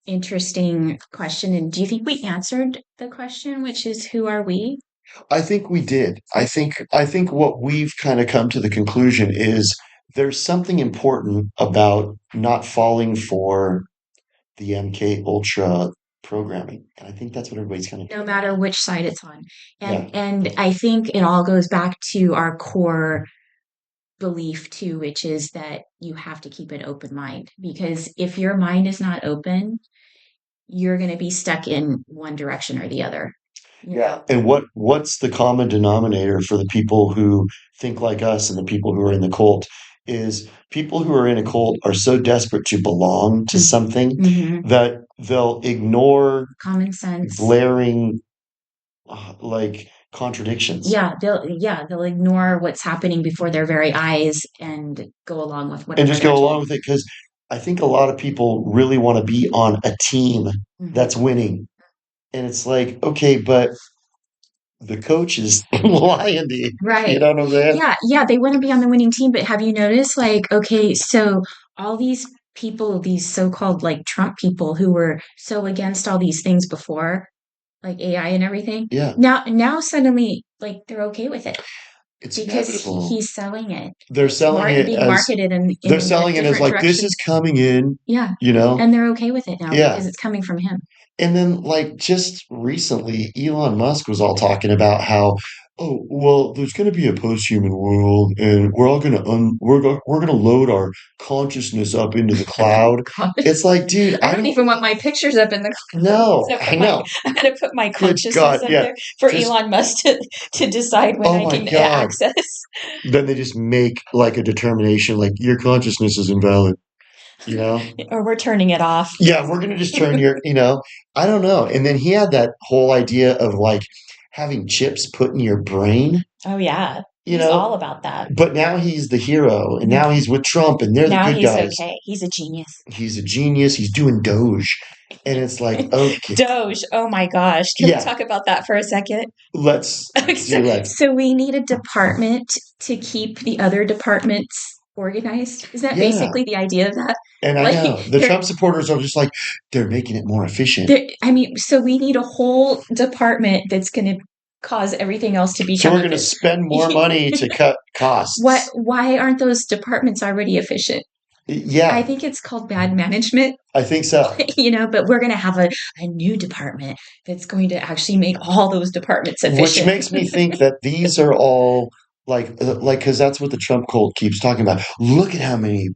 interesting question. And do you think we answered the question, which is who are we? I think we did. I Okay. think I think what we've kind of come to the conclusion is there's something important about not falling for the MK Ultra programming. And I think that's what everybody's kind of No doing. matter which side it's on. Yeah. And I think it all goes back to our core belief too, which is that you have to keep an open mind because if your mind is not open, you're going to be stuck in one direction or the other. You Yeah. know, And what's the common denominator for the people who think like us and the people who are in the cult is people who are in a cult are so desperate to belong to something mm-hmm. that they'll ignore Common sense. glaring like contradictions They'll ignore what's happening before their very eyes and go along with and whatever just they're go along told. with it because I think a lot of people really want to be on a team Hmm. that's winning. And it's like, okay, but the coach is lying to you. You Right. know what I'm saying? Yeah, they want to be on the winning team, but have you noticed, like, okay, so all these people, these so-called like Trump people who were so against all these things before, like AI and everything, Yeah, now suddenly like they're okay with it it's because inevitable. he's selling it. They're It's selling it being as marketed they're in a selling it as different like this is direction. coming in, Yeah, you know? and they're okay with it now Yeah. because it's coming from him. And then, like, just recently, Elon Musk was all talking about how, oh, well, there's going to be a post-human world, and we're all going to we're going to load our consciousness up into the cloud. God, It's like, dude, I I don't don't even want my pictures up in the cloud. know. I know. I'm gonna put my Good consciousness God, up yeah. there for Just Elon Musk to decide when oh I my can God. access. Then they just make like a determination, like your consciousness is invalid, you know? Or we're turning it off. Yeah, we're gonna just turn your, I don't know. And then he had that whole idea of like having chips put in your brain, Oh yeah, you he's all know, about that. but now he's the hero and Mhm. now he's with Trump and they're the Now good he's guys. okay. He's a genius. He's a genius. He's doing Doge. And it's like, okay, Doge. Oh my gosh. Can we yeah, talk about that for a second? let's So, do let's. so we need a department to keep the other departments organized. Is that Yeah. basically the idea of that? And I Like know the they're Trump supporters are just like, they're making it more efficient. I mean, so we need a whole department that's going to cause everything else to So become we're going to efficient. spend more money to cut costs. Why aren't those departments already efficient? I Yeah, think it's called bad management, I think so. but we're going to have a new department that's going to actually make all those departments Which efficient. makes me think that these are all because that's what the Trump cult keeps talking about. Look at how many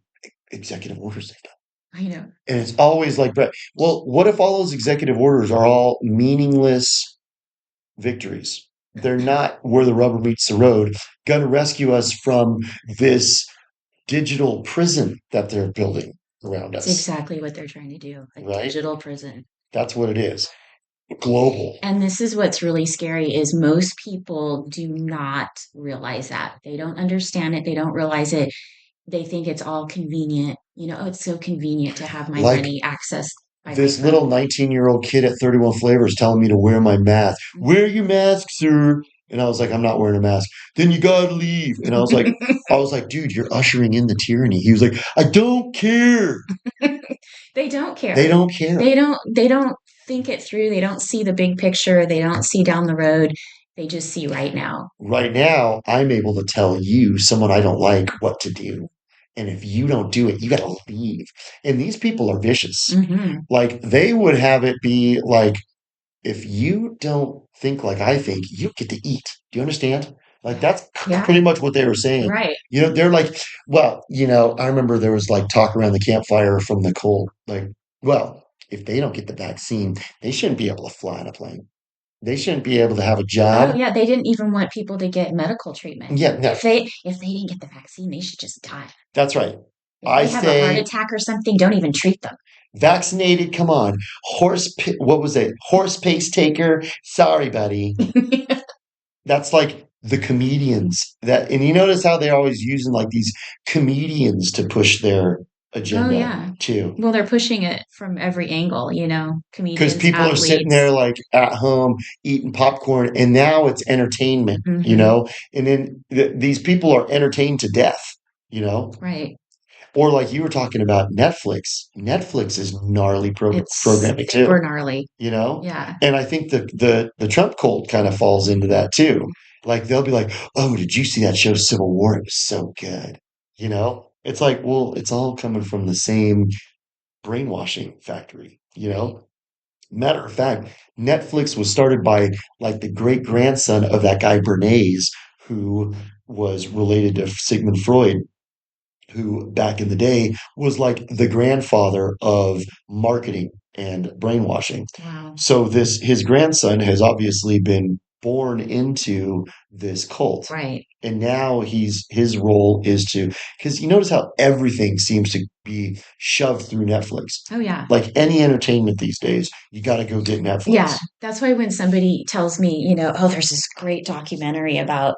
executive orders they've done. I know. And it's always like, Brett, well, what if all those executive orders are all meaningless victories? They're not where the rubber meets the road, going to rescue us from this digital prison that they're building around It's us, exactly what they're trying to do, a right? digital prison. That's what it is. Global. And this is what's really scary is most people do not realize that. They don't understand it. They don't realize it. They think it's all convenient. Oh, it's so convenient to have my Like money accessed by my this little phone. 19-year-old kid at 31 Flavors telling me to wear my mask. Wear your mask, sir. And I was like, I'm not wearing a mask. Then you gotta leave. And I was like, dude, you're ushering in the tyranny. He was like, I don't care. They don't They care. don't care. They don't think it through. They don't see the big picture. They don't see down the road. They just see right now. Right now, I'm able to tell you, someone I don't like, what to do. And if you don't do it, you gotta leave. And these people are vicious. Hmm. Like they would have it be like, if you don't think like I think, you get to eat. Do you understand? Like Yeah. that's Yeah. pretty much what they were saying. Right. They're like, well, I remember there was like talk around the campfire from the cult, like, well, if they don't get the vaccine, they shouldn't be able to fly on a plane. They shouldn't be able to have a Oh job. yeah, they didn't even want people to get medical treatment. Yeah, no, If they didn't get the vaccine, they should just die. that's right. If I they have a heart say attack or something, don't even treat them. vaccinated, come on. What was it? Horse pace taker. Sorry, buddy. That's like the comedians and you notice how they're always using like these comedians to push their Oh agenda yeah. too. Well, they're pushing it from every angle, Because comedians, people are sitting athletes. there like at home eating popcorn, and now it's entertainment, Hmm. and then these people are entertained to death, you know. Right. Or like you were talking about Netflix. Netflix is gnarly It's programming super too, gnarly. you know? Yeah. And I think the Trump cult kind of falls into that too. Like they'll be like, "Oh, did you see that show Civil War? It was so good." You know? It's like, well, it's all coming from the same brainwashing factory, you Right. know? Matter of fact, Netflix was started by like the great grandson of that guy Bernays, who was related to Sigmund Freud, who back in the day was like the grandfather of marketing and brainwashing. Wow. So this his grandson has obviously been born into this cult. Right. And now his role is to because you notice how everything seems to be shoved through Netflix. Oh yeah. Like any entertainment these days, you got to go get Yeah. Netflix. That's why when somebody tells me, oh, there's this great documentary about,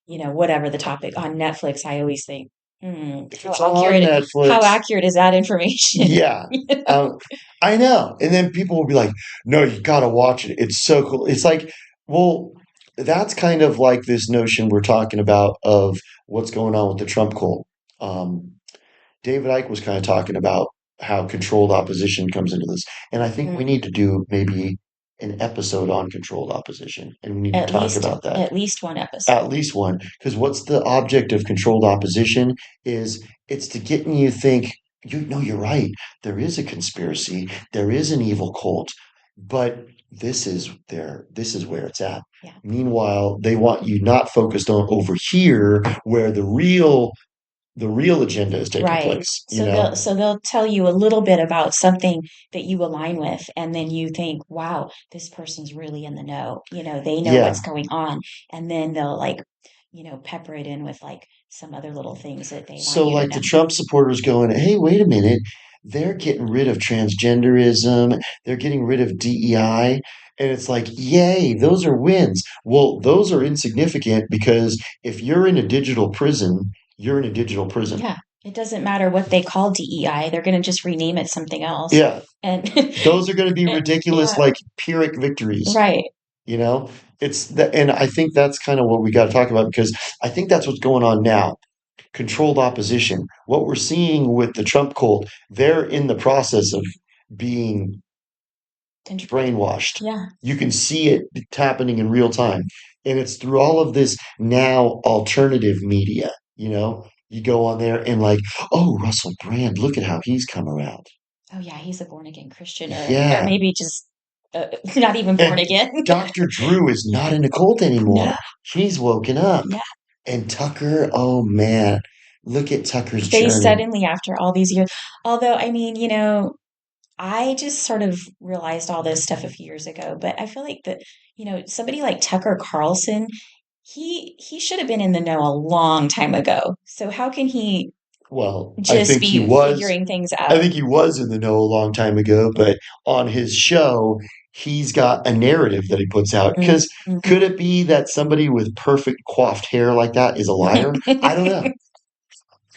whatever the topic on Netflix, I always think, If how it's on accurate, how Netflix, accurate is that information? yeah, um, I know. And then people will be like, "No, you got to watch it. It's so cool." It's like, well, that's kind of like this notion we're talking about of what's going on with the Trump cult. Um, David Icke was kind of talking about how controlled opposition comes into this, and I think we Mhm. need to do maybe an episode on controlled opposition, and we need to talk about that. At least one At episode. least one, because what's the object of controlled opposition is it's to get you think, you know, you're right. There is a conspiracy, there is an evil cult, but this is where it's at. Yeah. Meanwhile, they want you not focused on over here where the real agenda is taking Right. place, you So they'll know? so they'll tell you a little bit about something that you align with, and then you think, wow, this person's really in the know. They know Yeah. what's going on. And then they'll like, pepper it in with like some other little things that they want So, you to like the know. Trump supporters going, hey, wait a minute, they're getting rid of transgenderism, they're getting rid of DEI. And it's like, yay, those are wins. Well, those are insignificant because if you're in a digital prison, you're in a digital prison. Yeah. It doesn't matter what they call DEI. They're going to just rename it something else. Yeah, And, those are going to be and ridiculous, yeah, like Pyrrhic victories, right. you know? And I think that's kind of what we got to talk about because I think that's what's going on now. Controlled opposition. What we're seeing with the Trump cult, they're in the process of being brainwashed. Yeah. You can see it happening in real time. And it's through all of this now alternative media, you know? You go on there and like, oh, Russell Brand, look at how he's come around. Oh yeah, he's a born again Christian, or Yeah. maybe just not even born And again. Dr. Drew is not in a cult No. anymore. He's woken up. Yeah. And Tucker, oh man, look at Tucker's They journey. suddenly, after all these years, although I mean, I just sort of realized all this stuff a few years ago, but I feel like that, somebody like Tucker Carlson, he should have been in the know a long time ago. So how can he Well, just be figuring things I out? think he was in the know a long time ago, but on his show, he's got a narrative that he puts out. Because Mm-hmm. could it be that somebody with perfect coiffed hair like that is a liar? I don't know.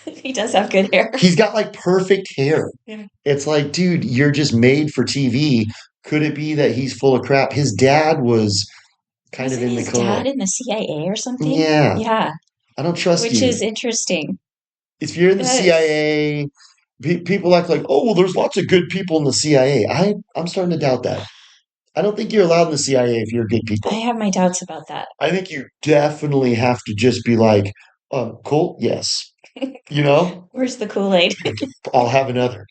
He does have good hair. He's got like perfect hair. Yeah. It's like, dude, you're just made for TV. Could it be that he's full of crap? His dad was kind of Wasn't in the his dad cult. in the CIA or something? Yeah, Yeah, I don't trust which you. is interesting. If you're in the That is, CIA, people act like, oh, well, there's lots of good people in the CIA. I'm starting to doubt that. I don't think you're allowed in the CIA if you're good I people. have my doubts about that. I think you definitely have to just be like, Colt, yes. You know, Where's the Kool-Aid? I'll have another.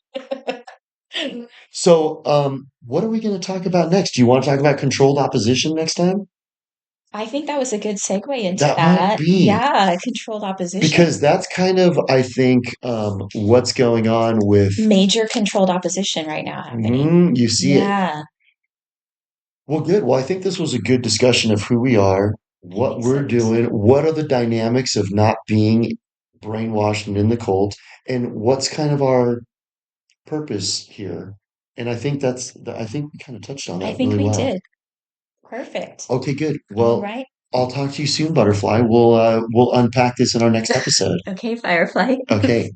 So, what are we going to talk about next? Do you want to talk about controlled opposition next time? I think that was a good segue into That might that. be Yeah, controlled opposition. because that's kind of, I think, what's going on with. Major controlled opposition right now happening. You see it. Yeah, Well, good. Well, I think this was a good discussion of who we are, I what think so we're doing, too. what are the dynamics of not being brainwashed and in the cult, and what's kind of our purpose here. And I think we kind of touched on I that think really we well. did. Perfect. Okay, good. All Well, right. I'll talk to you soon, Butterfly. We'll unpack this in our next episode. Okay, Firefly. Okay.